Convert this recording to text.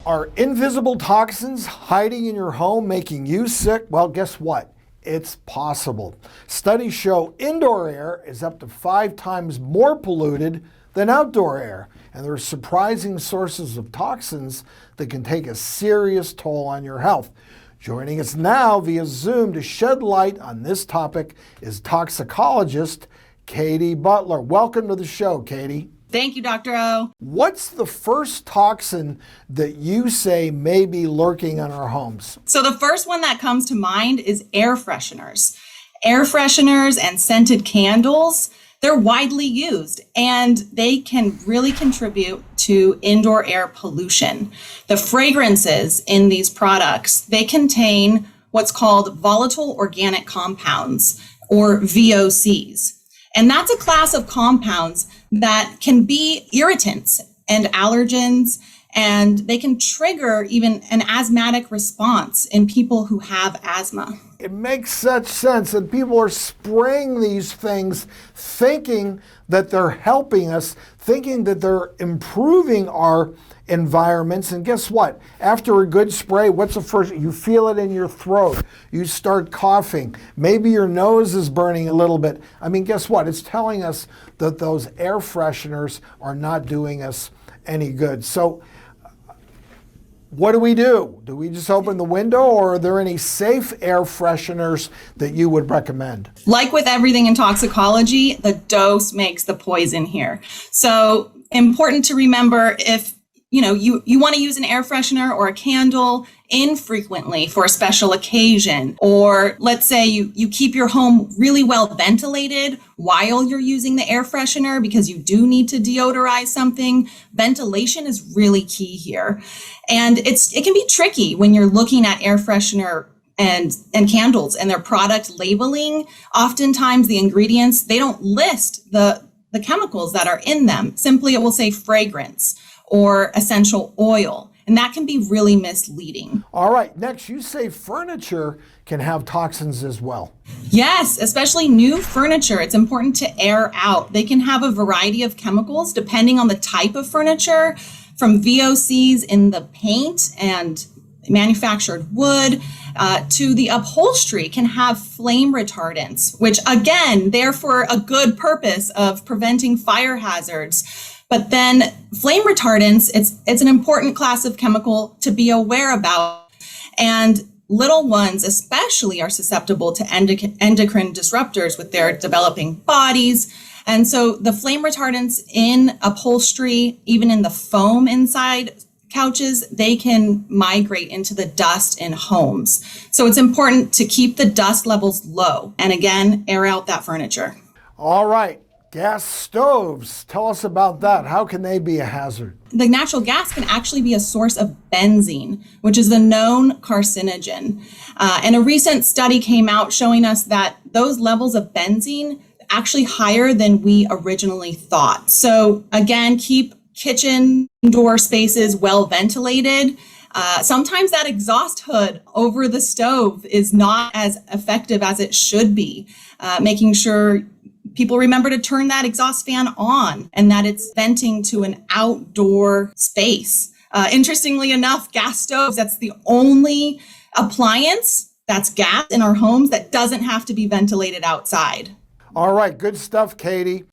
Are invisible toxins hiding in your home making you sick? Well, guess what? It's possible. Studies show indoor air is up to 5 times more polluted than outdoor air, and there are surprising sources of toxins that can take a serious toll on your health. Joining us now via Zoom to shed light on this topic is toxicologist Katie Butler. Welcome to the show, Katie. Thank you, Dr. O. What's the first toxin that you say may be lurking in our homes? So the first one that comes to mind is air fresheners. Air fresheners and scented candles, they're widely used and they can really contribute to indoor air pollution. The fragrances in these products, they contain what's called volatile organic compounds, or VOCs. And that's a class of compounds that can be irritants and allergens, and they can trigger even an asthmatic response in people who have asthma. It makes such sense, and people are spraying these things thinking that they're helping us, thinking that they're improving our environments. And guess what? After a good spray, what's the first? You feel it in your throat. You start coughing. Maybe your nose is burning a little bit. I mean, guess what? It's telling us that those air fresheners are not doing us any good. So what do? Do we just open the window, or are there any safe air fresheners that you would recommend? Like with everything in toxicology, the dose makes the poison here. So important to remember, if you want to use an air freshener or a candle infrequently for a special occasion, or let's say you keep your home really well ventilated while you're using the air freshener because you do need to deodorize something. Ventilation is really key here. And it can be tricky when you're looking at air freshener and candles and their product labeling. Oftentimes the ingredients, they don't list the chemicals that are in them. Simply it will say fragrance or essential oil, and that can be really misleading. All right, next, you say furniture can have toxins as well. Yes, especially new furniture. It's important to air out. They can have a variety of chemicals depending on the type of furniture, from VOCs in the paint and manufactured wood to the upholstery can have flame retardants, which again, they're for a good purpose of preventing fire hazards. But then flame retardants, it's an important class of chemical to be aware about. And little ones especially are susceptible to endocrine disruptors with their developing bodies. And so the flame retardants in upholstery, even in the foam inside couches, they can migrate into the dust in homes. So it's important to keep the dust levels low. And again, air out that furniture. All right. Gas stoves, tell us about that. How can they be a hazard? The natural gas can actually be a source of benzene, which is a known carcinogen. And a recent study came out showing us that those levels of benzene actually higher than we originally thought. So again, keep kitchen door spaces well ventilated. Sometimes that exhaust hood over the stove is not as effective as it should be, making sure people remember to turn that exhaust fan on and that it's venting to an outdoor space. Interestingly enough, gas stoves, that's the only appliance that's gas in our homes that doesn't have to be ventilated outside. All right, good stuff, Katie.